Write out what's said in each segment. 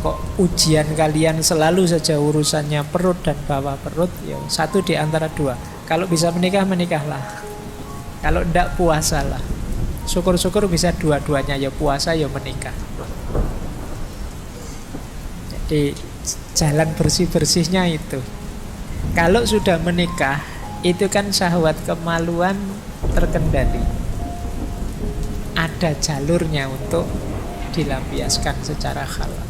kok ujian kalian selalu saja urusannya perut dan bawah perut, ya satu di antara dua. Kalau bisa menikah, menikahlah. Kalau tidak, puasalah. Syukur-syukur bisa dua-duanya, ya puasa ya menikah. Jadi jalan bersih-bersihnya itu. Kalau sudah menikah, itu kan syahwat kemaluan terkendali. Ada jalurnya untuk dilampiaskan secara halal.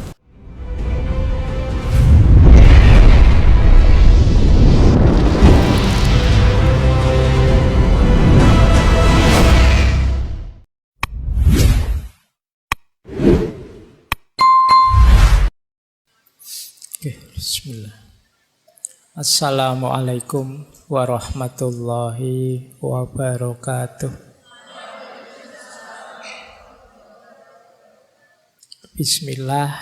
Oke, bismillah. Assalamualaikum warahmatullahi wabarakatuh. Bismillah,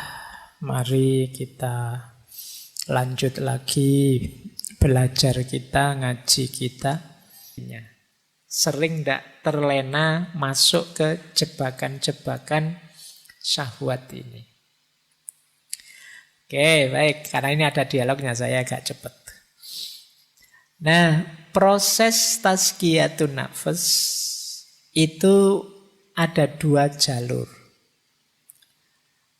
mari kita lanjut lagi belajar kita, ngaji kita. Sering tidak terlena masuk ke jebakan-jebakan syahwat ini. Oke, baik. Karena ini ada dialognya, saya agak cepat. Nah, proses tazkiyatun nafs itu ada dua jalur.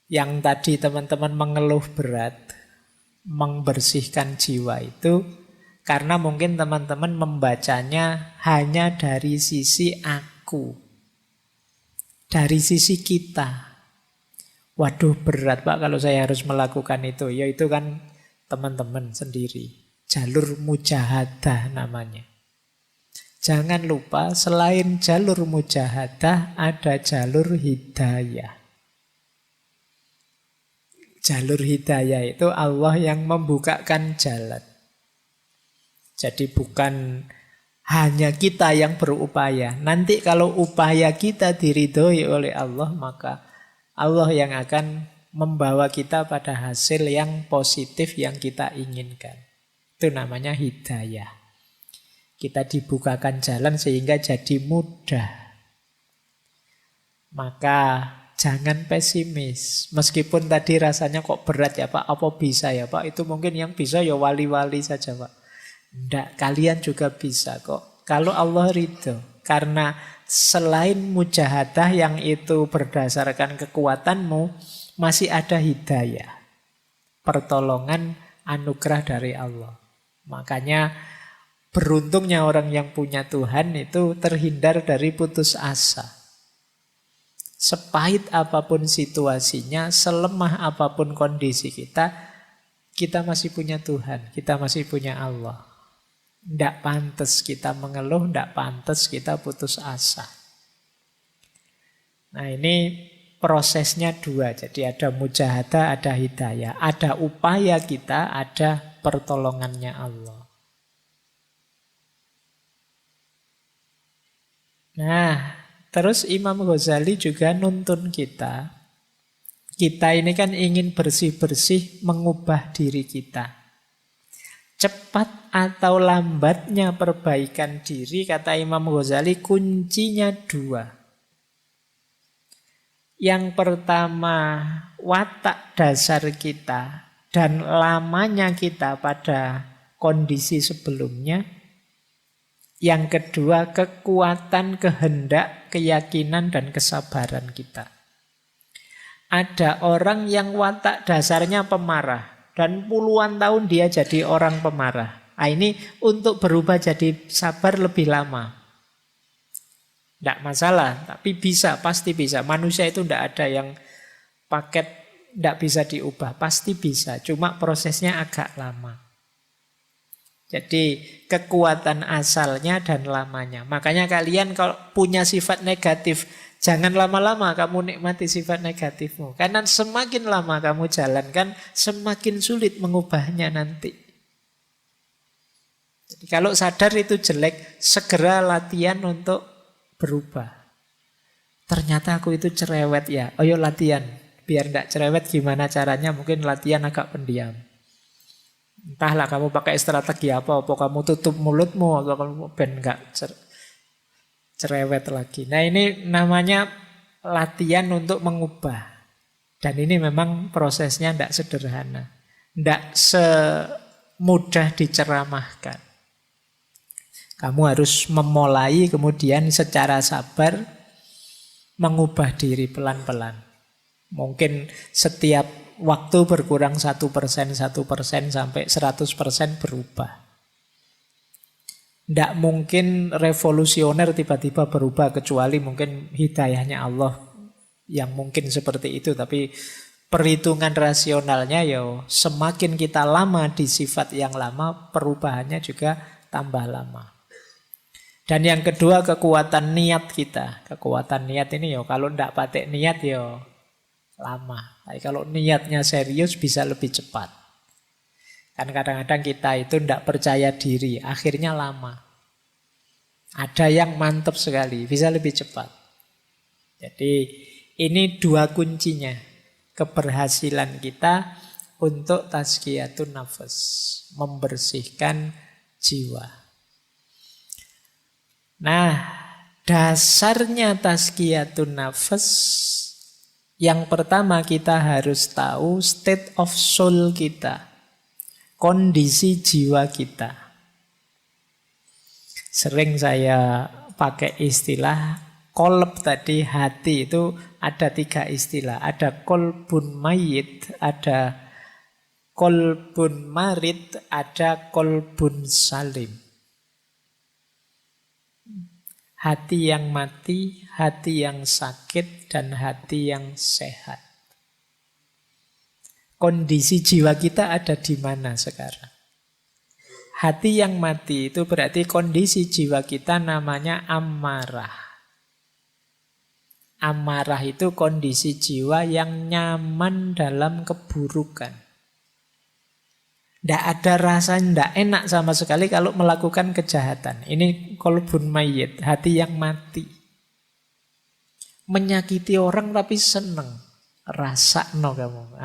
Yang tadi teman-teman mengeluh berat, membersihkan jiwa itu, karena mungkin teman-teman membacanya hanya dari sisi aku, dari sisi kita. Waduh, berat Pak kalau saya harus melakukan itu. Ya itu kan teman-teman sendiri. Jalur mujahadah namanya. Jangan lupa selain jalur mujahadah ada jalur hidayah. Jalur hidayah itu Allah yang membukakan jalan. Jadi bukan hanya kita yang berupaya. Nanti kalau upaya kita diridhoi oleh Allah, maka Allah yang akan membawa kita pada hasil yang positif yang kita inginkan. Itu namanya hidayah. Kita dibukakan jalan sehingga jadi mudah. Maka jangan pesimis. Meskipun tadi rasanya kok berat ya Pak, apa bisa ya Pak? Itu mungkin yang bisa ya wali-wali saja Pak. Tidak, kalian juga bisa kok. Kalau Allah ridho. Karena selain mujahadah yang itu berdasarkan kekuatanmu, masih ada hidayah. Pertolongan anugerah dari Allah. Makanya beruntungnya orang yang punya Tuhan itu terhindar dari putus asa. Sepahit apapun situasinya, selemah apapun kondisi kita masih punya Tuhan, kita masih punya Allah. Tidak pantas kita mengeluh, tidak pantas kita putus asa. Nah ini prosesnya dua, jadi ada mujahadah, ada hidayah. Ada upaya kita, ada pertolongannya Allah. Nah, terus Imam Ghazali juga nuntun kita. Kita ini kan ingin bersih-bersih mengubah diri kita. Cepat atau lambatnya perbaikan diri, kata Imam Ghazali, kuncinya dua. Yang pertama, watak dasar kita dan lamanya kita pada kondisi sebelumnya. Yang kedua, kekuatan, kehendak, keyakinan, dan kesabaran kita. Ada orang yang watak dasarnya pemarah. Dan puluhan tahun dia jadi orang pemarah. Nah, ini untuk berubah jadi sabar lebih lama. Tidak masalah, tapi bisa, pasti bisa. Manusia itu tidak ada yang paket tidak bisa diubah. Pasti bisa, cuma prosesnya agak lama. Jadi kekuatan asalnya dan lamanya. Makanya kalian kalau punya sifat negatif, jangan lama-lama kamu nikmati sifat negatifmu. Karena semakin lama kamu jalankan, semakin sulit mengubahnya nanti. Jadi kalau sadar itu jelek, segera latihan untuk berubah. Ternyata aku itu cerewet ya. Oh yuk latihan. Biar tidak cerewet gimana caranya? Mungkin latihan agak pendiam. Entahlah kamu pakai strategi apa kamu tutup mulutmu, atau kamu ben enggak cerewet lagi. Nah ini namanya latihan untuk mengubah. Dan ini memang prosesnya tidak sederhana. Tidak semudah diceramahkan. Kamu harus memulai kemudian secara sabar mengubah diri pelan-pelan. Mungkin setiap waktu berkurang 1%, 1% sampai 100% berubah. Tidak mungkin revolusioner tiba-tiba berubah kecuali mungkin hidayahnya Allah yang mungkin seperti itu. Tapi perhitungan rasionalnya ya semakin kita lama di sifat yang lama, perubahannya juga tambah lama. Dan yang kedua kekuatan niat kita. Kekuatan niat ini ya kalau tidak pakai niat ya lama. Tapi kalau niatnya serius bisa lebih cepat. Kan kadang-kadang kita itu tidak percaya diri, akhirnya lama. Ada yang mantap sekali, bisa lebih cepat. Jadi ini dua kuncinya keberhasilan kita untuk tazkiyatun nafas, membersihkan jiwa. Nah, dasarnya tazkiyatun nafas, yang pertama kita harus tahu state of soul kita. Kondisi jiwa kita. Sering saya pakai istilah kolb tadi, hati itu ada 3 istilah. Ada kolbun mayit, ada kolbun marid, ada kolbun salim. Hati yang mati, hati yang sakit, dan hati yang sehat. Kondisi jiwa kita ada di mana sekarang? Hati yang mati itu berarti kondisi jiwa kita namanya amarah. Amarah itu kondisi jiwa yang nyaman dalam keburukan. Tidak ada rasa tidak enak sama sekali kalau melakukan kejahatan. Ini kolbun mayit, hati yang mati. Menyakiti orang tapi seneng. Rasakno kamu.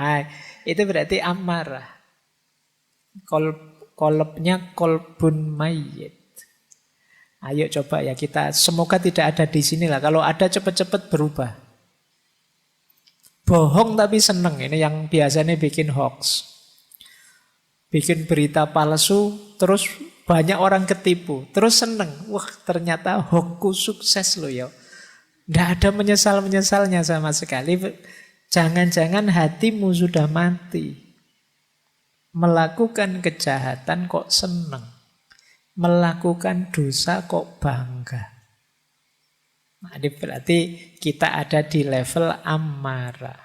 Itu berarti amarah. Kolbnya kolbun mayit. Ayo coba ya kita, semoga tidak ada di sini lah. Kalau ada cepat-cepat berubah. Bohong tapi seneng. Ini yang biasanya bikin hoax. Bikin berita palsu, terus banyak orang ketipu. Terus seneng. Wah ternyata hoaxku sukses loh ya. Tidak ada menyesal-menyesalnya sama sekali. Jangan-jangan hatimu sudah mati. Melakukan kejahatan kok seneng. Melakukan dosa kok bangga. Nah, ini berarti kita ada di level amarah.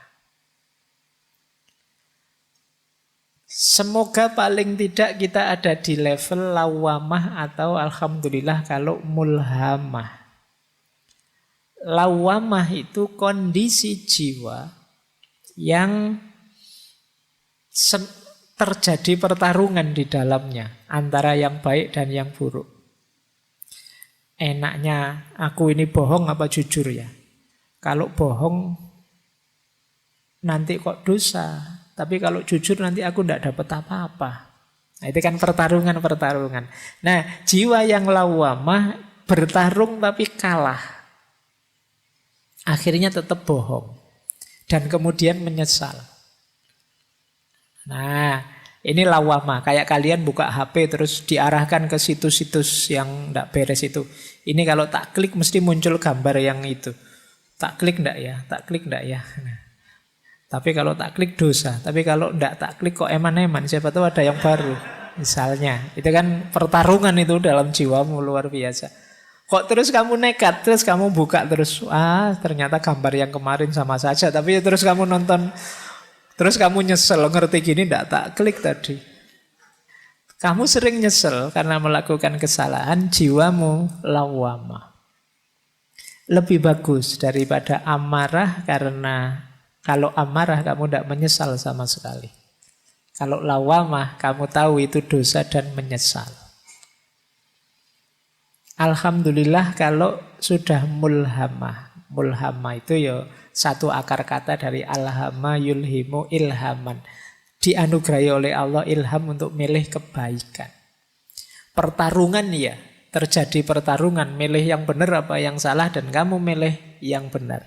Semoga paling tidak kita ada di level lawamah atau alhamdulillah kalau mulhamah. Lawamah itu kondisi jiwa yang terjadi pertarungan di dalamnya antara yang baik dan yang buruk. Enaknya aku ini bohong apa jujur ya? Kalau bohong nanti kok dosa, tapi kalau jujur nanti aku tidak dapat apa-apa. Nah, itu kan pertarungan-pertarungan. Nah, jiwa yang lawamah bertarung tapi kalah. Akhirnya tetap bohong. Dan kemudian menyesal. Nah, ini lawamah. Kayak kalian buka HP terus diarahkan ke situs-situs yang tidak beres itu. Ini kalau tak klik mesti muncul gambar yang itu. Tak klik enggak ya? Tak klik enggak ya? Nah. Tapi kalau tak klik dosa. Tapi kalau enggak tak klik kok eman-eman. Siapa tahu ada yang baru. Misalnya. Itu kan pertarungan itu dalam jiwamu luar biasa. Kok terus kamu nekat, terus kamu buka terus, ternyata gambar yang kemarin sama saja. Tapi terus kamu nonton, terus kamu nyesel, ngerti gini enggak tak klik tadi. Kamu sering nyesel karena melakukan kesalahan, jiwamu lawamah. Lebih bagus daripada amarah karena kalau amarah kamu tidak menyesal sama sekali. Kalau lawamah kamu tahu itu dosa dan menyesal. Alhamdulillah kalau sudah mulhamah. Mulhamah itu ya satu akar kata dari alhama yulhimu ilhaman. Dianugerahi oleh Allah ilham untuk milih kebaikan. Pertarungan ya, terjadi pertarungan. Milih yang benar apa yang salah dan kamu milih yang benar.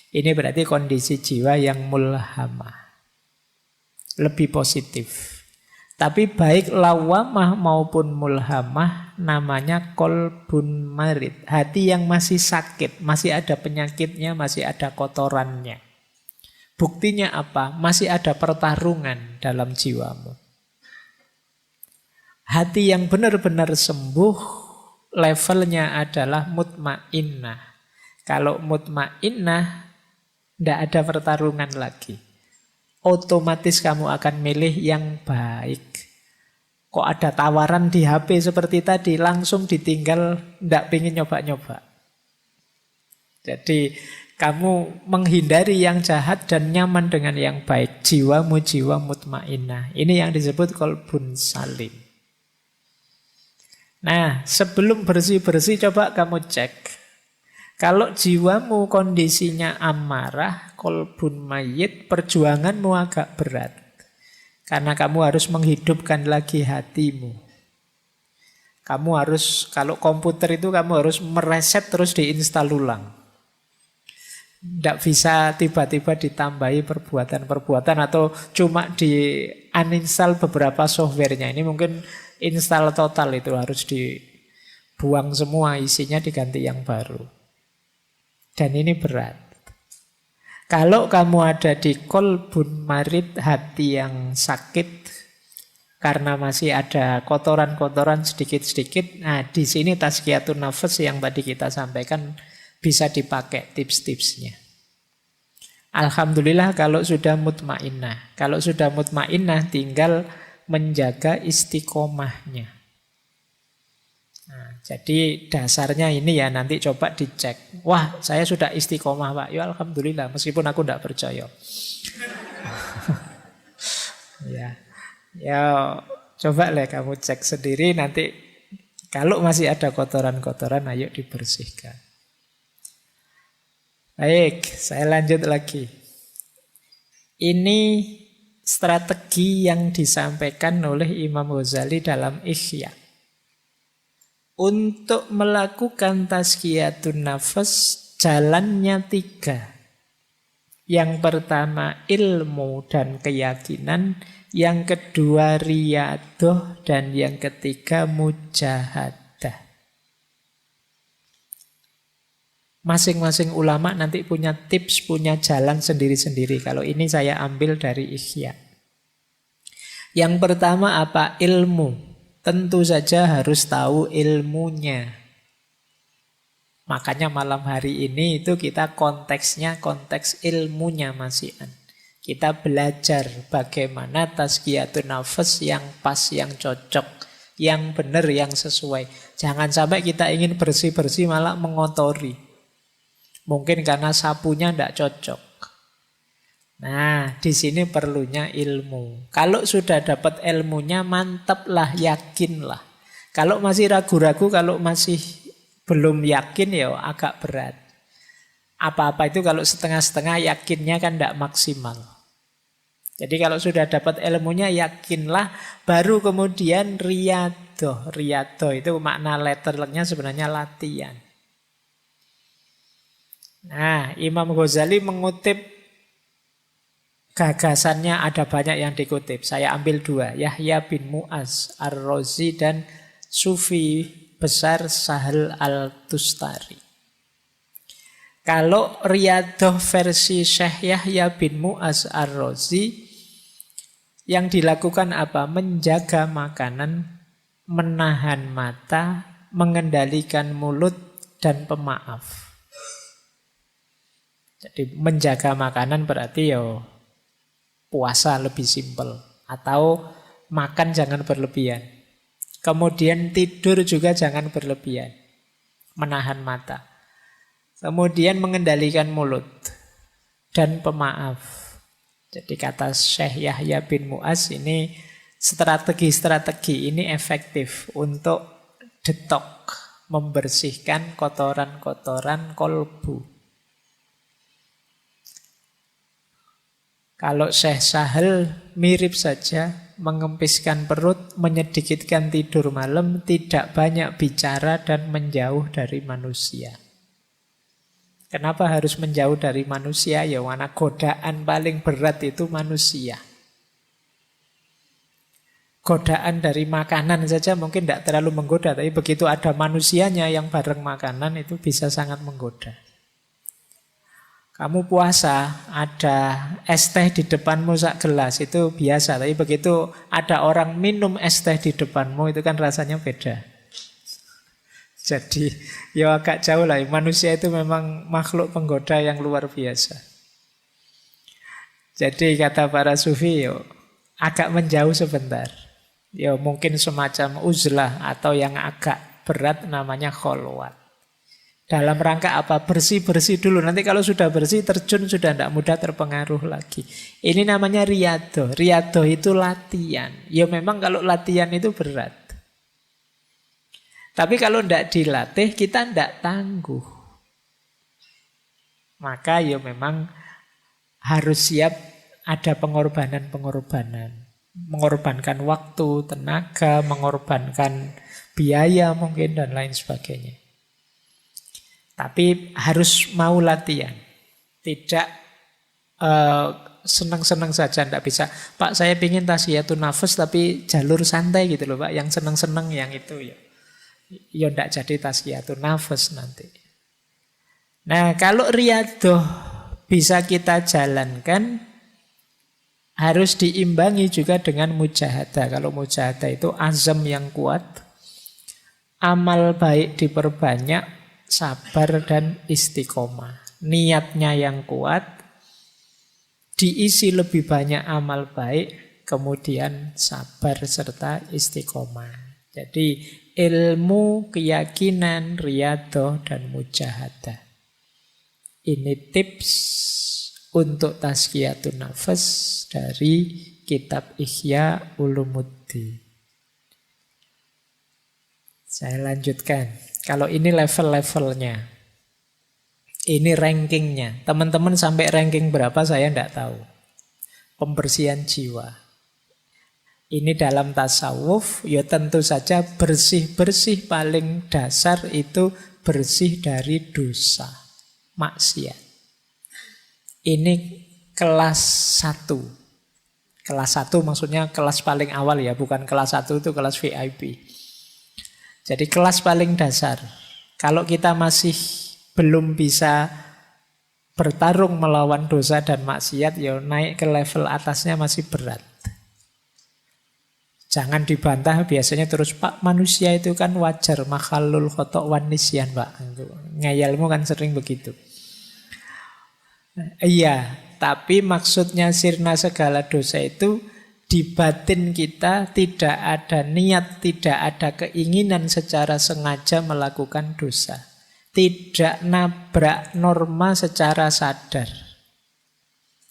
Ini berarti kondisi jiwa yang mulhamah. Lebih positif. Tapi baik lawamah maupun mulhamah namanya kolbun marid. Hati yang masih sakit, masih ada penyakitnya, masih ada kotorannya. Buktinya apa? Masih ada pertarungan dalam jiwamu. Hati yang benar-benar sembuh, levelnya adalah mutmainnah. Kalau mutmainnah, tidak ada pertarungan lagi. Otomatis kamu akan milih yang baik. Kok ada tawaran di HP seperti tadi, langsung ditinggal, tidak pengen nyoba-nyoba. Jadi kamu menghindari yang jahat dan nyaman dengan yang baik. Jiwamu jiwa mutmainnah. Ini yang disebut kolbun salim. Nah, sebelum bersih-bersih coba kamu cek. Kalau jiwamu kondisinya amarah, kolbun mayit, perjuanganmu agak berat. Karena kamu harus menghidupkan lagi hatimu. Kamu harus, kalau komputer itu kamu harus mereset terus diinstal ulang. Tidak bisa tiba-tiba ditambahi perbuatan-perbuatan atau cuma di uninstall beberapa softwarenya. Ini mungkin install total itu harus dibuang semua, isinya diganti yang baru. Dan ini berat. Kalau kamu ada di kolbun marid, hati yang sakit, karena masih ada kotoran-kotoran sedikit-sedikit, nah di sini tazkiyatun nafas yang tadi kita sampaikan bisa dipakai tips-tipsnya. Alhamdulillah kalau sudah mutmainnah. Kalau sudah mutmainnah tinggal menjaga istiqomahnya. Nah, jadi dasarnya ini ya nanti coba dicek. Wah, saya sudah istiqomah Pak. Ya alhamdulillah, meskipun aku tidak percaya. Ya, coba lah kamu cek sendiri nanti. Kalau masih ada kotoran-kotoran, ayo dibersihkan. Baik, saya lanjut lagi. Ini strategi yang disampaikan oleh Imam Ghazali dalam Ihya. Untuk melakukan tazkiyatun nafas, jalannya 3. Yang pertama ilmu dan keyakinan, yang kedua riyadoh, dan yang ketiga mujahadah. Masing-masing ulama nanti punya tips, punya jalan sendiri-sendiri. Kalau ini saya ambil dari Ihya. Yang pertama apa? Ilmu. Tentu saja harus tahu ilmunya. Makanya malam hari ini itu kita konteksnya konteks ilmunya masihan. Kita belajar bagaimana tazkiyatun nafas yang pas, yang cocok, yang benar, yang sesuai. Jangan sampai kita ingin bersih-bersih malah mengotori. Mungkin karena sapunya tidak cocok. Nah, di sini perlunya ilmu. Kalau sudah dapat ilmunya, mantaplah, yakinlah. Kalau masih ragu-ragu, kalau masih belum yakin, ya agak berat. Apa-apa itu kalau setengah-setengah, yakinnya kan tidak maksimal. Jadi kalau sudah dapat ilmunya, yakinlah, baru kemudian riyadoh. Riyadoh itu makna letternya sebenarnya latihan. Nah, Imam Ghazali mengutip gagasannya, ada banyak yang dikutip. Saya ambil 2. Yahya bin Mu'az Ar-Razi dan Sufi besar Sahal Al-Tustari. Kalau riyadoh versi Syekh Yahya bin Mu'az Ar-Razi, yang dilakukan apa? Menjaga makanan, menahan mata, mengendalikan mulut, dan pemaaf. Jadi menjaga makanan berarti puasa lebih simpel. Atau makan jangan berlebihan. Kemudian tidur juga jangan berlebihan. Menahan mata. Kemudian mengendalikan mulut. Dan pemaaf. Jadi kata Syekh Yahya bin Mu'az ini strategi-strategi ini efektif untuk detok. Membersihkan kotoran-kotoran kolbu. Kalau Syekh Sahal mirip saja, mengempiskan perut, menyedikitkan tidur malam, tidak banyak bicara dan menjauh dari manusia. Kenapa harus menjauh dari manusia? Ya mana godaan paling berat itu manusia. Godaan dari makanan saja mungkin tidak terlalu menggoda, tapi begitu ada manusianya yang bareng makanan itu bisa sangat menggoda. Kamu puasa, ada es teh di depanmu sak gelas, itu biasa. Tapi begitu ada orang minum es teh di depanmu, itu kan rasanya beda. Jadi ya agak jauh lah. Manusia itu memang makhluk penggoda yang luar biasa. Jadi kata para sufi, yo, agak menjauh sebentar. Ya mungkin semacam uzlah atau yang agak berat namanya kholwat. Dalam rangka apa? Bersih-bersih dulu. Nanti kalau sudah bersih, terjun sudah tidak mudah terpengaruh lagi. Ini namanya riyadhah. Riyadhah itu latihan. Ya memang kalau latihan itu berat. Tapi kalau tidak dilatih, kita tidak tangguh. Maka ya memang harus siap ada pengorbanan-pengorbanan. Mengorbankan waktu, tenaga, mengorbankan biaya mungkin dan lain sebagainya. Tapi harus mau latihan. Tidak senang-senang saja, tidak bisa. Pak, saya ingin tasfiyatun nafas tapi jalur santai gitu loh Pak. Yang senang-senang yang itu ya. Ya tidak jadi tasfiyatun nafas nanti. Nah kalau riyadhah bisa kita jalankan, harus diimbangi juga dengan mujahadah. Kalau mujahadah itu azam yang kuat, amal baik diperbanyak, sabar dan istiqomah. Niatnya yang kuat, diisi lebih banyak amal baik, kemudian sabar serta istiqomah. Jadi ilmu, keyakinan, riyadhah dan mujahadah. Ini tips untuk tazkiyatun nafas dari kitab Ihya Ulumuddin. Saya lanjutkan. Kalau ini level-levelnya. Ini rankingnya. Teman-teman sampai ranking berapa saya tidak tahu. Pembersihan jiwa. Ini dalam tasawuf, ya tentu saja bersih-bersih paling dasar itu bersih dari dosa, maksiat. Ini kelas 1. Kelas 1 maksudnya kelas paling awal ya, bukan kelas 1 itu kelas VIP. Jadi kelas paling dasar. Kalau kita masih belum bisa bertarung melawan dosa dan maksiat, ya naik ke level atasnya masih berat. Jangan dibantah biasanya terus, Pak manusia itu kan wajar, makhlul khotok wan nisyan Pak. Ngayalmu kan sering begitu. Iya, tapi maksudnya sirna segala dosa itu di batin kita tidak ada niat, tidak ada keinginan secara sengaja melakukan dosa. Tidak nabrak norma secara sadar.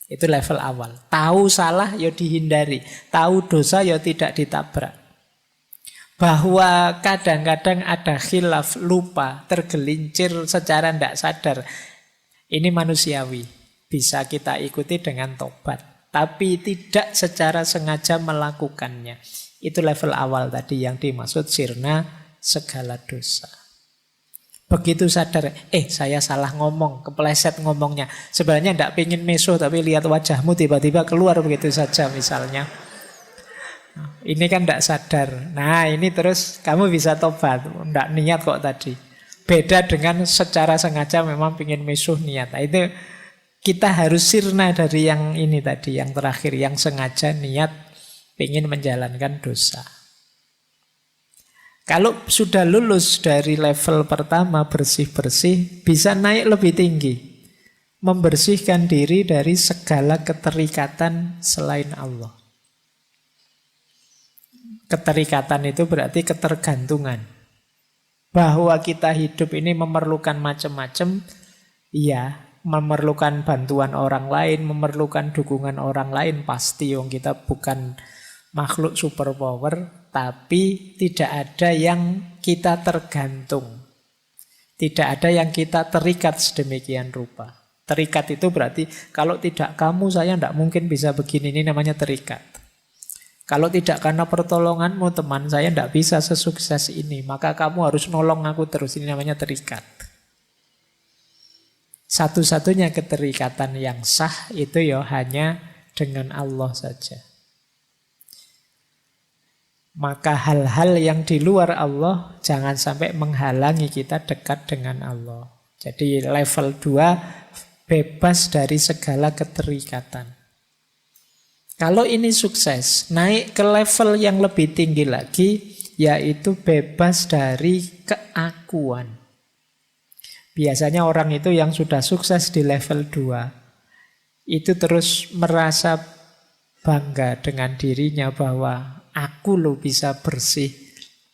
Itu level awal. Tahu salah ya dihindari. Tahu dosa ya tidak ditabrak. Bahwa kadang-kadang ada khilaf, lupa, tergelincir secara tidak sadar. Ini manusiawi. Bisa kita ikuti dengan tobat. Tapi tidak secara sengaja melakukannya. Itu level awal tadi yang dimaksud sirna segala dosa. Begitu sadar, saya salah ngomong, kepleset ngomongnya. Sebenarnya tidak pengen meso, tapi lihat wajahmu tiba-tiba keluar begitu saja misalnya. Ini kan tidak sadar. Nah ini terus kamu bisa tobat, tidak niat kok tadi. Beda dengan secara sengaja memang pengen meso niat. Nah, itu kita harus sirna dari yang ini tadi, yang terakhir, yang sengaja niat pengen menjalankan dosa. Kalau sudah lulus dari level pertama bersih-bersih, bisa naik lebih tinggi. Membersihkan diri dari segala keterikatan selain Allah. Keterikatan itu berarti ketergantungan. Bahwa kita hidup ini memerlukan macam-macam, iya, memerlukan bantuan orang lain, memerlukan dukungan orang lain, pasti wong kita bukan makhluk superpower, tapi tidak ada yang kita tergantung. Tidak ada yang kita terikat sedemikian rupa. Terikat itu berarti kalau tidak kamu saya tidak mungkin bisa begini, ini namanya terikat. Kalau tidak karena pertolonganmu teman saya tidak bisa sesukses ini, maka kamu harus nolong aku terus, ini namanya terikat. Satu-satunya keterikatan yang sah itu ya hanya dengan Allah saja. Maka hal-hal yang di luar Allah jangan sampai menghalangi kita dekat dengan Allah. Jadi level 2 bebas dari segala keterikatan. Kalau ini sukses, naik ke level yang lebih tinggi lagi, yaitu bebas dari keakuan. Biasanya orang itu yang sudah sukses di level 2, itu terus merasa bangga dengan dirinya bahwa aku loh bisa bersih,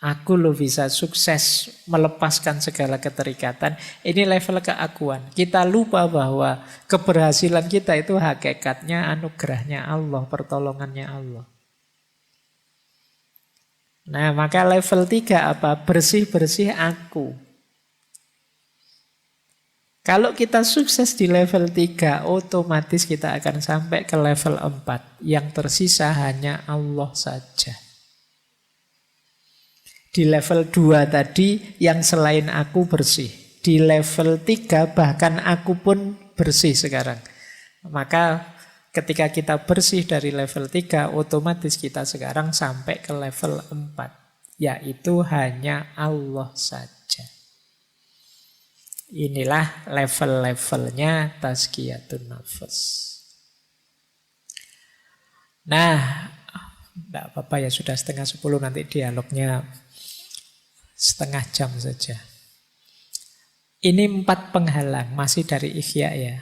aku loh bisa sukses melepaskan segala keterikatan. Ini level keakuan. Kita lupa bahwa keberhasilan kita itu hakikatnya anugerahnya Allah, pertolongannya Allah. Nah, maka level 3 apa? Bersih-bersih aku. Kalau kita sukses di level 3, otomatis kita akan sampai ke level 4. Yang tersisa hanya Allah saja. Di level 2 tadi, yang selain aku bersih. Di level 3, bahkan aku pun bersih sekarang. Maka ketika kita bersih dari level 3, otomatis kita sekarang sampai ke level 4. Yaitu hanya Allah saja. Inilah level-levelnya tazkiyatun nafas. Nah, tidak apa-apa ya, sudah 9:30, nanti dialognya setengah jam saja. Ini 4 penghalang, masih dari Ihya ya.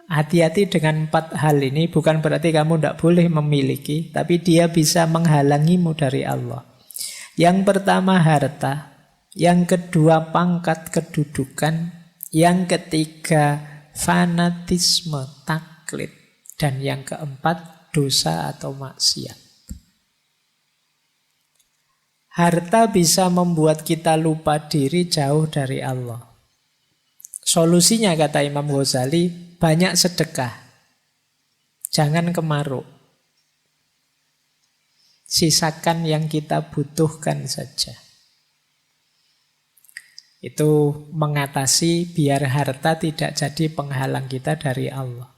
Hati-hati dengan 4 hal ini, bukan berarti kamu tidak boleh memiliki, tapi dia bisa menghalangimu dari Allah. Yang pertama harta, yang kedua pangkat kedudukan, yang ketiga fanatisme, taklid, dan yang keempat dosa atau maksiat. Harta bisa membuat kita lupa diri, jauh dari Allah. Solusinya kata Imam Ghazali, banyak sedekah. Jangan kemaruk. Sisakan yang kita butuhkan saja. Itu mengatasi biar harta tidak jadi penghalang kita dari Allah.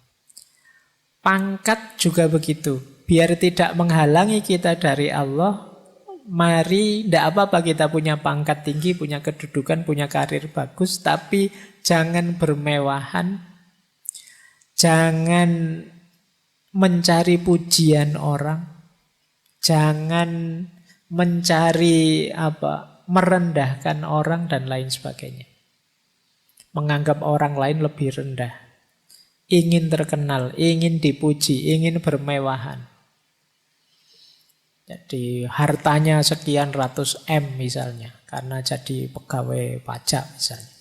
Pangkat juga begitu. Biar tidak menghalangi kita dari Allah, mari, tidak apa-apa kita punya pangkat tinggi, punya kedudukan, punya karir bagus, tapi jangan bermewahan, jangan mencari pujian orang, jangan mencari merendahkan orang dan lain sebagainya. Menganggap orang lain lebih rendah. Ingin terkenal, ingin dipuji, ingin bermewahan. Jadi hartanya sekian ratus M misalnya, karena jadi pegawai pajak misalnya.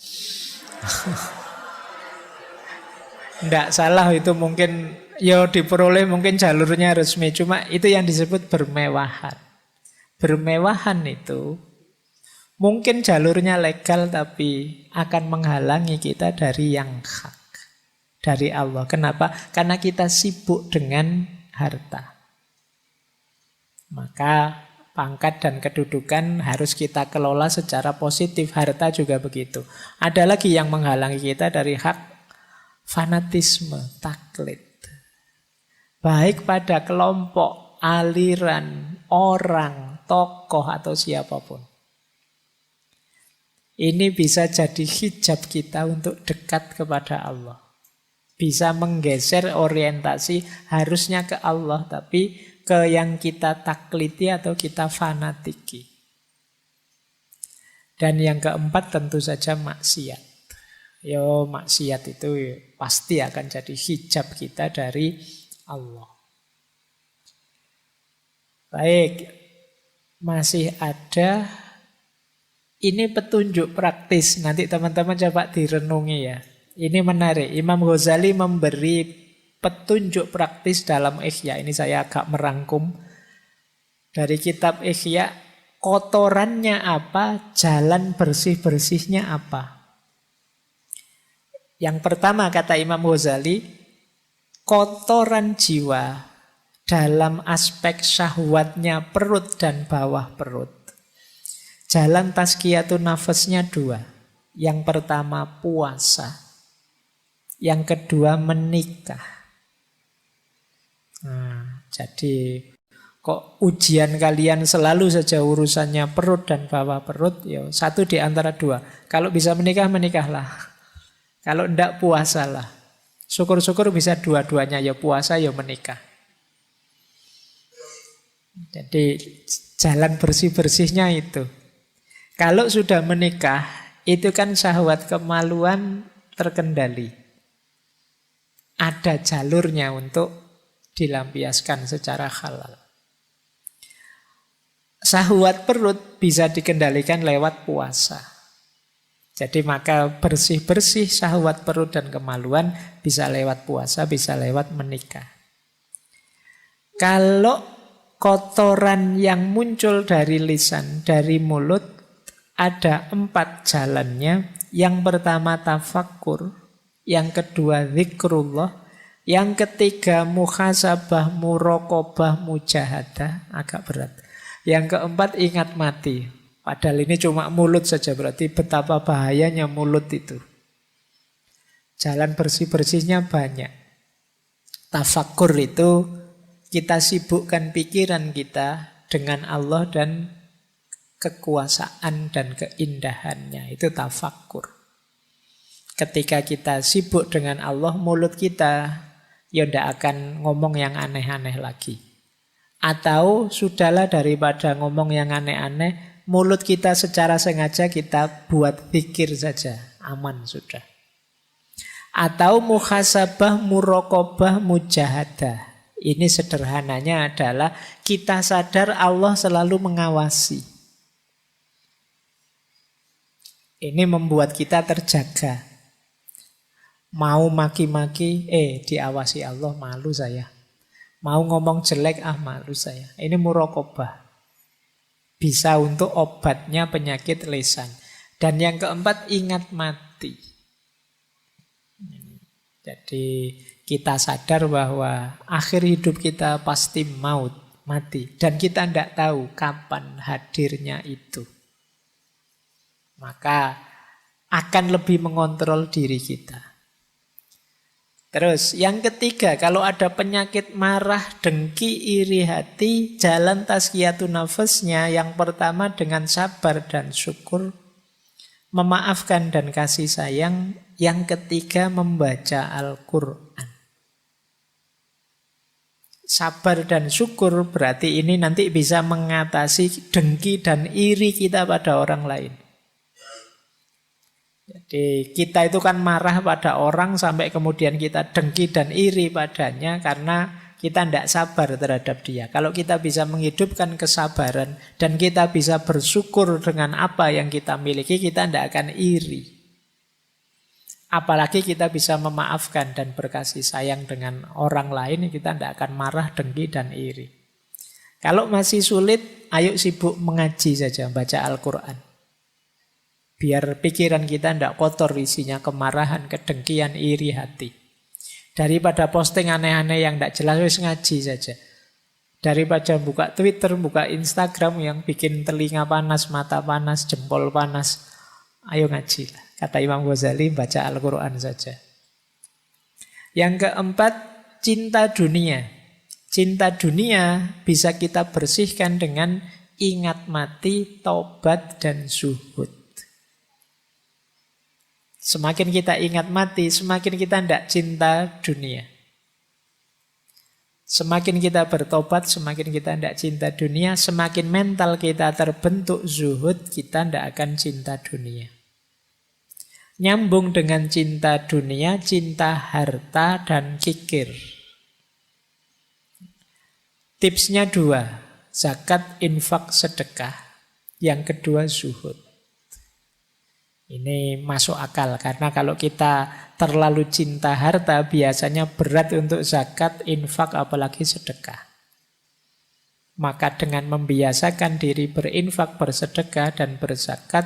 Tidak salah itu, mungkin ya diperoleh, mungkin jalurnya resmi, cuma itu yang disebut bermewahan. Bermewahan itu mungkin jalurnya legal, tapi akan menghalangi kita dari yang hak, dari Allah. Kenapa? Karena kita sibuk dengan harta. Maka pangkat dan kedudukan harus kita kelola secara positif. Harta juga begitu. Ada lagi yang menghalangi kita dari hak, fanatisme, taklid. Baik pada kelompok, aliran, orang, tokoh, atau siapapun. Ini bisa jadi hijab kita untuk dekat kepada Allah. Bisa menggeser orientasi harusnya ke Allah, tapi ke yang kita takliti atau kita fanatiki. Dan yang keempat tentu saja maksiat. Maksiat itu pasti akan jadi hijab kita dari Allah. Baik, masih ada. Ini petunjuk praktis, nanti teman-teman coba direnungi ya. Ini menarik, Imam Ghazali memberi petunjuk praktis dalam Ihya. Ini saya agak merangkum dari kitab Ihya. Kotorannya apa, jalan bersih-bersihnya apa. Yang pertama kata Imam Ghazali, kotoran jiwa dalam aspek syahwatnya perut dan bawah perut. Jalan tazkiyatun nafasnya 2. Yang pertama puasa. Yang kedua menikah. Nah, jadi kok ujian kalian selalu saja urusannya perut dan bawah perut, ya satu di antara dua. Kalau bisa menikah, menikahlah. Kalau enggak, puasalah. Syukur-syukur bisa dua-duanya, ya puasa, ya menikah. Jadi jalan bersih-bersihnya itu. Kalau sudah menikah, itu kan syahwat kemaluan terkendali. Ada jalurnya untuk dilampiaskan secara halal. Syahwat perut bisa dikendalikan lewat puasa. Jadi maka bersih-bersih syahwat perut dan kemaluan bisa lewat puasa, bisa lewat menikah. Kalau kotoran yang muncul dari lisan, dari mulut, ada 4 jalannya. Yang pertama tafakkur, yang kedua zikrullah, yang ketiga muhasabah, muraqabah, mujahadah, agak berat. Yang keempat ingat mati. Padahal ini cuma mulut saja, berarti betapa bahayanya mulut itu. Jalan bersih-bersihnya banyak. Tafakkur itu kita sibukkan pikiran kita dengan Allah dan kekuasaan dan keindahannya. Itu tafakkur. Ketika kita sibuk dengan Allah, mulut kita ya tidak akan ngomong yang aneh-aneh lagi. Atau sudahlah daripada ngomong yang aneh-aneh, mulut kita secara sengaja kita buat pikir saja, aman sudah. Atau muhasabah, muraqabah, mujahadah. Ini sederhananya adalah kita sadar Allah selalu mengawasi. Ini membuat kita terjaga. Mau maki-maki, diawasi Allah, malu saya. Mau ngomong jelek, malu saya. Ini muraqabah. Bisa untuk obatnya penyakit lisan. Dan yang keempat, ingat mati. Jadi kita sadar bahwa akhir hidup kita pasti maut, mati. Dan kita tidak tahu kapan hadirnya itu. Maka akan lebih mengontrol diri kita. Terus yang ketiga, kalau ada penyakit marah, dengki, iri hati, jalan tazkiyatun nafasnya yang pertama dengan sabar dan syukur, memaafkan dan kasih sayang, yang ketiga membaca Al-Quran. Sabar dan syukur berarti ini nanti bisa mengatasi dengki dan iri kita pada orang lain. Jadi kita itu kan marah pada orang sampai kemudian kita dengki dan iri padanya karena kita tidak sabar terhadap dia. Kalau kita bisa menghidupkan kesabaran dan kita bisa bersyukur dengan apa yang kita miliki, kita tidak akan iri. Apalagi kita bisa memaafkan dan berkasih sayang dengan orang lain, kita tidak akan marah, dengki, dan iri. Kalau masih sulit, ayo sibuk mengaji saja, baca Al-Quran. Biar pikiran kita tidak kotor isinya kemarahan, kedengkian, iri hati. Daripada posting aneh-aneh yang tidak jelas, wis ngaji saja. Daripada buka Twitter, buka Instagram yang bikin telinga panas, mata panas, jempol panas, ayo ngaji lah. Kata Imam Ghazali, baca Al-Quran saja. Yang keempat, cinta dunia. Cinta dunia bisa kita bersihkan dengan ingat mati, taubat, dan zuhud. Semakin kita ingat mati, semakin kita tidak cinta dunia. Semakin kita bertobat, semakin kita tidak cinta dunia, semakin mental kita terbentuk zuhud, kita tidak akan cinta dunia. Nyambung dengan cinta dunia, cinta harta dan kikir. Tipsnya 2, zakat, infak, sedekah. Yang kedua zuhud. Ini masuk akal karena kalau kita terlalu cinta harta biasanya berat untuk zakat, infak, apalagi sedekah. Maka dengan membiasakan diri berinfak, bersedekah, dan berzakat,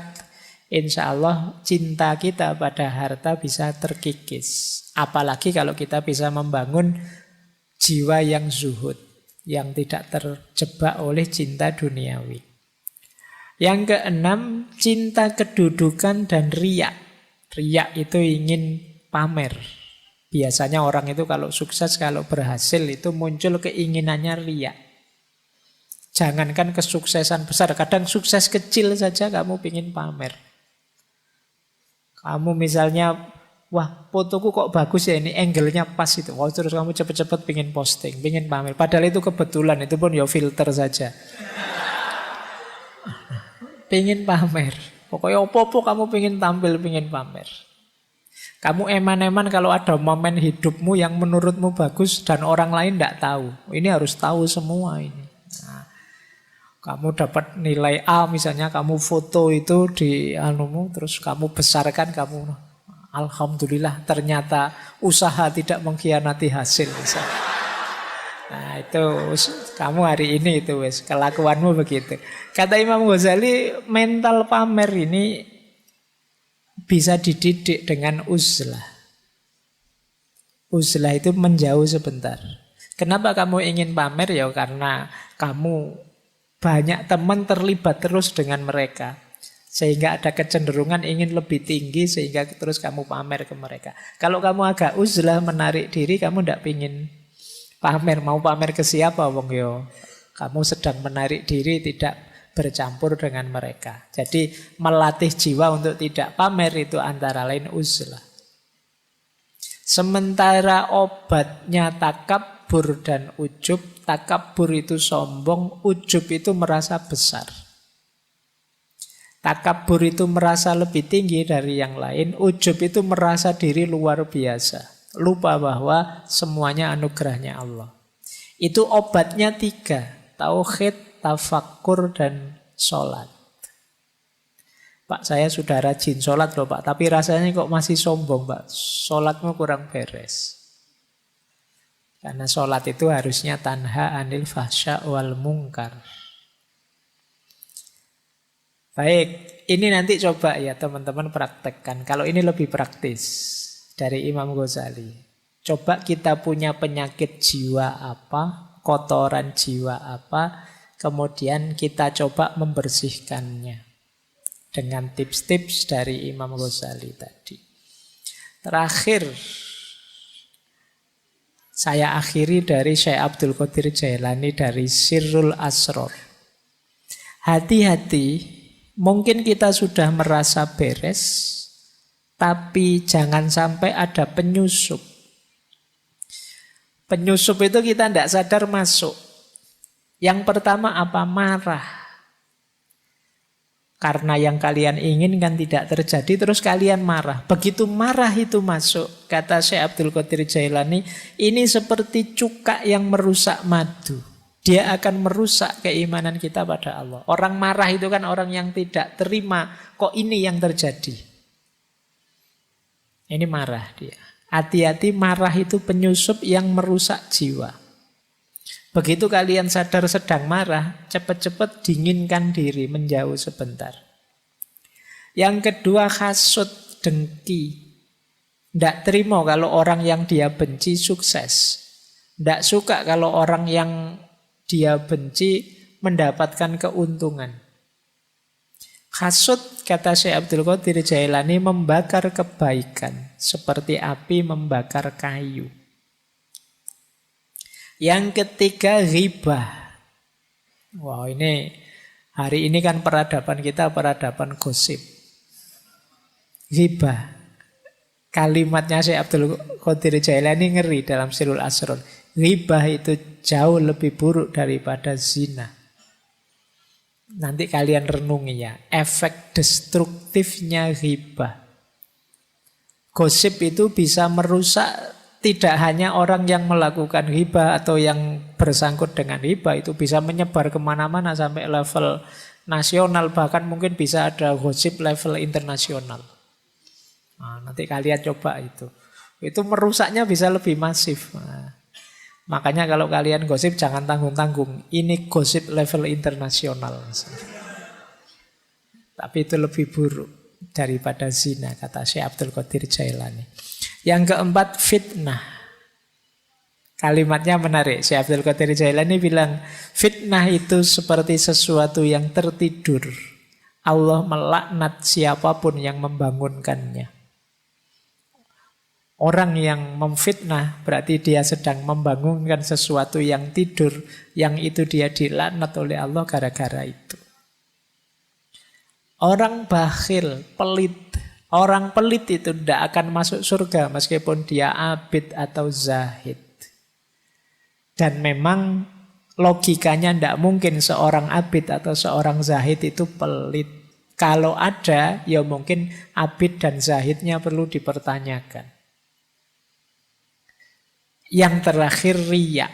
insya Allah cinta kita pada harta bisa terkikis. Apalagi kalau kita bisa membangun jiwa yang zuhud, yang tidak terjebak oleh cinta duniawi. Yang keenam, cinta kedudukan dan riya. Riya itu ingin pamer. Biasanya orang itu kalau sukses, kalau berhasil itu muncul keinginannya riya. Jangankan kesuksesan besar, kadang sukses kecil saja kamu pingin pamer. Kamu misalnya, wah fotoku kok bagus ya, ini angle-nya pas itu. Oh, terus kamu cepet-cepet pingin posting, pingin pamer. Padahal itu kebetulan, itu pun ya filter saja. Pingin pamer. Pokoknya opo-opo kamu pingin tampil, pingin pamer. Kamu eman-eman kalau ada momen hidupmu yang menurutmu bagus dan orang lain tidak tahu. Ini harus tahu semua ini. Nah, kamu dapat nilai A misalnya, kamu foto itu di anumu, terus kamu besarkan, kamu alhamdulillah ternyata usaha tidak mengkhianati hasil misalnya. Nah itu kamu hari ini itu wes kelakuanmu begitu. Kata Imam Ghazali, mental pamer ini bisa dididik dengan uzlah. Uzlah itu menjauh sebentar. Kenapa kamu ingin pamer? Ya karena kamu banyak teman terlibat terus dengan mereka. Sehingga ada kecenderungan ingin lebih tinggi, sehingga terus kamu pamer ke mereka. Kalau kamu agak uzlah, menarik diri, kamu tidak ingin pamer. Mau pamer ke siapa wong yo? Kamu sedang menarik diri, tidak bercampur dengan mereka. Jadi melatih jiwa untuk tidak pamer itu antara lain uzlah. Sementara obatnya takabur dan ujub. Takabur itu sombong, ujub itu merasa besar. Takabur itu merasa lebih tinggi dari yang lain, ujub itu merasa diri luar biasa. Lupa bahwa semuanya anugerahnya Allah. Itu obatnya 3, tauhid, tafakkur, dan sholat. Pak, saya sudah rajin sholat loh Pak, tapi rasanya kok masih sombong Pak, sholatmu kurang beres. Karena sholat itu harusnya tanha anil fahsya wal mungkar. Baik, ini nanti coba ya teman-teman praktekkan. Kalau ini lebih praktis dari Imam Ghazali. Coba kita punya penyakit jiwa apa, kotoran jiwa apa, kemudian kita coba membersihkannya dengan tips-tips dari Imam Ghazali tadi. Terakhir, saya akhiri dari Syekh Abdul Qadir Jailani dari Sirrul Asror. Hati-hati, mungkin kita sudah merasa beres, tapi jangan sampai ada penyusup. Penyusup itu kita tidak sadar masuk. Yang pertama apa? Marah. Karena yang kalian inginkan tidak terjadi, terus kalian marah. Begitu marah itu masuk, kata Syekh Abdul Qadir Jailani, ini seperti cuka yang merusak madu. Dia akan merusak keimanan kita pada Allah. Orang marah itu kan orang yang tidak terima, kok ini yang terjadi. Ini marah dia. Hati-hati, marah itu penyusup yang merusak jiwa. Begitu kalian sadar sedang marah, cepat-cepat dinginkan diri, menjauh sebentar. Yang kedua, hasud, dengki. Tidak terima kalau orang yang dia benci sukses. Tidak suka kalau orang yang dia benci mendapatkan keuntungan. Hasud, kata Syekh Abdul Qadir Jailani, membakar kebaikan seperti api membakar kayu. Yang ketiga, ghibah. Wow, ini hari ini kan peradaban kita peradaban gosip. Ghibah. Kalimatnya Syekh Abdul Qadir Jailani ngeri dalam Sirrul Asror. Ghibah itu jauh lebih buruk daripada zina. Nanti kalian renungi ya, efek destruktifnya ghibah. Gosip itu bisa merusak tidak hanya orang yang melakukan ghibah atau yang bersangkut dengan ghibah, itu bisa menyebar kemana-mana sampai level nasional, bahkan mungkin bisa ada gosip level internasional. Nah, nanti kalian coba itu merusaknya bisa lebih masif. Nah, makanya kalau kalian gosip jangan tanggung-tanggung, ini gosip level internasional. Tapi itu lebih buruk daripada zina, kata Syekh Abdul Qadir Jailani. Yang keempat, fitnah. Kalimatnya menarik. Syekh Abdul Qadir Jailani bilang, fitnah itu seperti sesuatu yang tertidur. Allah melaknat siapapun yang membangunkannya. Orang yang memfitnah berarti dia sedang membangunkan sesuatu yang tidur, yang itu dia dilaknat oleh Allah gara-gara itu. Orang bakhil, pelit. Orang pelit itu tidak akan masuk surga meskipun dia abid atau zahid. Dan memang logikanya tidak mungkin seorang abid atau seorang zahid itu pelit. Kalau ada, ya mungkin abid dan zahidnya perlu dipertanyakan. Yang terakhir riya.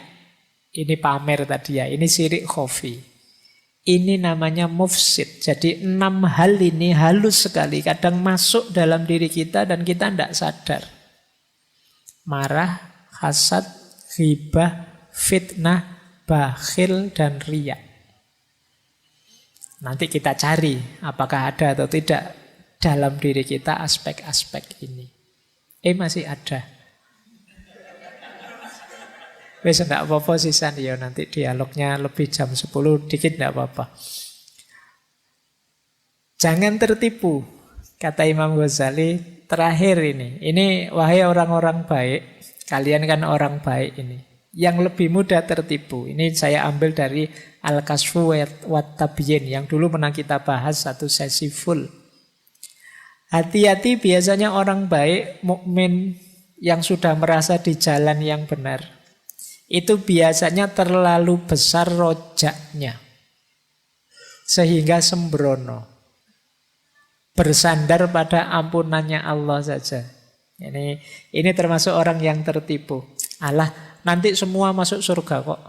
Ini pamer tadi ya, ini syirik khafi. Ini namanya mufsid. Jadi 6 hal ini halus sekali. Kadang masuk dalam diri kita dan kita tidak sadar. Marah, hasad, ghibah, fitnah, bakhil, dan riya. Nanti kita cari apakah ada atau tidak dalam diri kita aspek-aspek ini. Masih ada. Wes enggak apa-apa sisan ya, nanti dialognya lebih jam 10 dikit enggak apa-apa. Jangan tertipu, kata Imam Ghazali terakhir ini. Ini wahai orang-orang baik, kalian kan orang baik ini. Yang lebih mudah tertipu. Ini saya ambil dari Al-Kasfu wat Tabyin yang dulu pernah kita bahas satu sesi full. Hati-hati, biasanya orang baik, mukmin yang sudah merasa di jalan yang benar, itu biasanya terlalu besar rojaknya sehingga sembrono, bersandar pada ampunannya Allah saja. Ini termasuk orang yang tertipu. Allah, nanti semua masuk surga kok.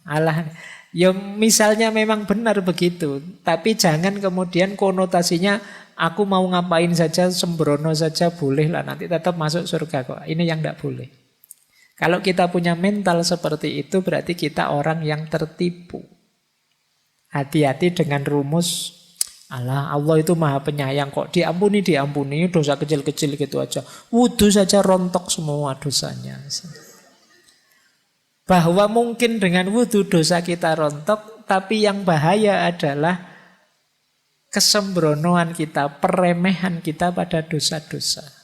Allah, ya misalnya memang benar begitu, tapi jangan kemudian konotasinya aku mau ngapain saja, sembrono saja boleh lah, nanti tetap masuk surga kok. Ini yang tidak boleh. Kalau kita punya mental seperti itu berarti kita orang yang tertipu. Hati-hati dengan rumus Allah itu maha penyayang kok, diampuni dosa kecil-kecil gitu aja. Wudu saja rontok semua dosanya. Bahwa mungkin dengan wudu dosa kita rontok, tapi yang bahaya adalah kesembronoan kita, peremehan kita pada dosa-dosa.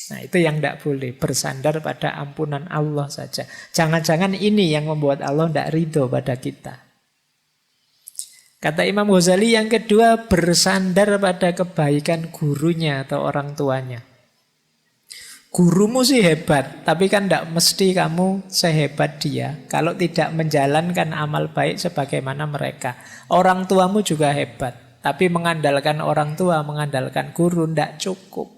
Nah, itu yang tidak boleh, bersandar pada ampunan Allah saja. Jangan-jangan ini yang membuat Allah tidak ridho pada kita. Kata Imam Ghazali yang kedua, bersandar pada kebaikan gurunya atau orang tuanya. Gurumu sih hebat, tapi kan tidak mesti kamu sehebat dia kalau tidak menjalankan amal baik sebagaimana mereka. Orang tuamu juga hebat, tapi mengandalkan orang tua, mengandalkan guru tidak cukup.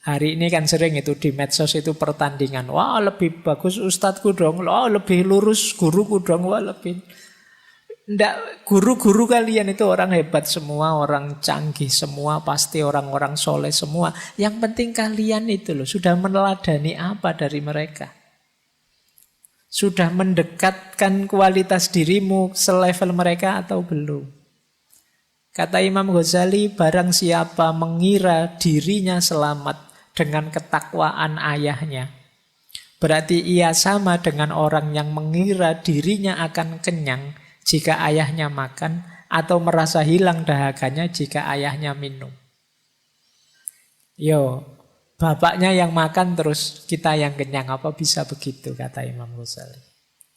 Hari ini kan sering itu di medsos itu pertandingan. Wah, lebih bagus ustadzku dong. Wah, lebih lurus guruku dong. Wah, lebih... Nggak, guru-guru kalian itu orang hebat semua, orang canggih semua, pasti orang-orang soleh semua. Yang penting kalian itu loh, sudah meneladani apa dari mereka? Sudah mendekatkan kualitas dirimu selevel mereka atau belum? Kata Imam Ghazali, barang siapa mengira dirinya selamat dengan ketakwaan ayahnya, berarti ia sama dengan orang yang mengira dirinya akan kenyang jika ayahnya makan, atau merasa hilang dahaganya jika ayahnya minum. Yo, bapaknya yang makan terus kita yang kenyang, apa bisa begitu, kata Imam Ghazali.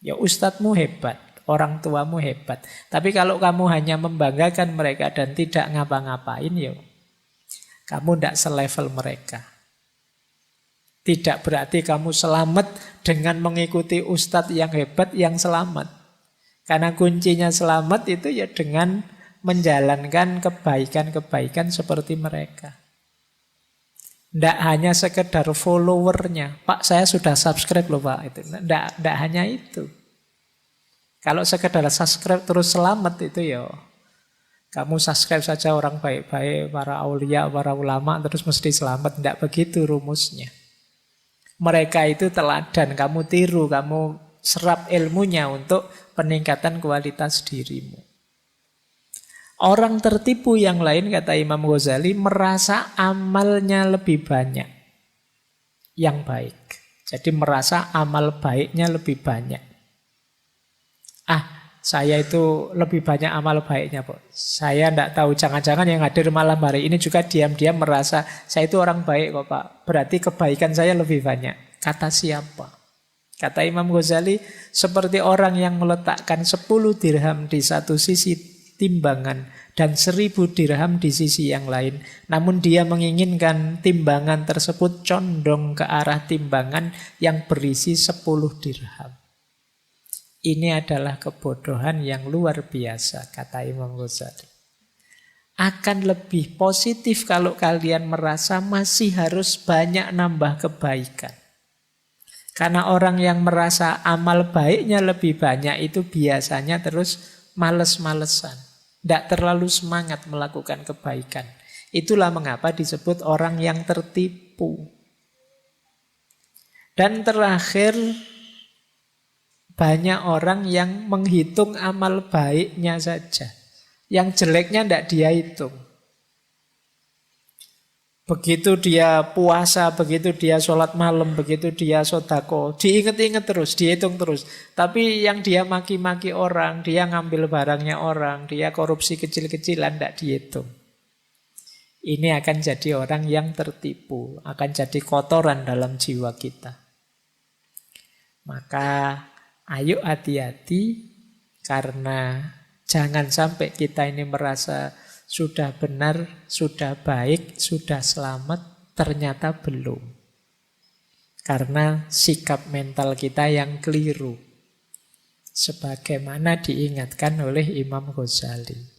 Ya ustadzmu hebat, orang tuamu hebat, tapi kalau kamu hanya membanggakan mereka dan tidak ngapa-ngapain, yo kamu tidak selevel mereka. Tidak berarti kamu selamat dengan mengikuti ustadz yang hebat yang selamat. Karena kuncinya selamat itu ya dengan menjalankan kebaikan-kebaikan seperti mereka. Tidak hanya sekedar followernya. Pak, saya sudah subscribe loh Pak. Tidak hanya itu. Kalau sekedar subscribe terus selamat itu ya, kamu subscribe saja orang baik-baik, para aulia, para ulama, terus mesti selamat. Tidak begitu rumusnya. Mereka itu teladan, kamu tiru, kamu serap ilmunya untuk peningkatan kualitas dirimu. Orang tertipu yang lain, kata Imam Ghazali, merasa amalnya lebih banyak yang baik. Jadi merasa amal baiknya lebih banyak. saya itu lebih banyak amal baiknya, Pak. Saya tidak tahu, jangan-jangan yang hadir malam hari ini juga diam-diam merasa saya itu orang baik kok, Pak. Berarti kebaikan saya lebih banyak. Kata siapa? Kata Imam Ghazali, seperti orang yang meletakkan 10 dirham di satu sisi timbangan dan 1000 dirham di sisi yang lain. Namun dia menginginkan timbangan tersebut condong ke arah timbangan yang berisi 10 dirham. Ini adalah kebodohan yang luar biasa, kata Imam Ghazali. Akan lebih positif kalau kalian merasa masih harus banyak nambah kebaikan. Karena orang yang merasa amal baiknya lebih banyak itu biasanya terus males-malesan. Tidak terlalu semangat melakukan kebaikan. Itulah mengapa disebut orang yang tertipu. Dan terakhir, banyak orang yang menghitung amal baiknya saja. Yang jeleknya tidak dia hitung. Begitu dia puasa, begitu dia sholat malam, begitu dia sodako, diinget-inget terus, dihitung terus. Tapi yang dia maki-maki orang, dia ngambil barangnya orang, dia korupsi kecil-kecilan, tidak dihitung. Ini akan jadi orang yang tertipu, akan jadi kotoran dalam jiwa kita. Maka ayo hati-hati, karena jangan sampai kita ini merasa sudah benar, sudah baik, sudah selamat, ternyata belum. Karena sikap mental kita yang keliru. Sebagaimana diingatkan oleh Imam Ghazali.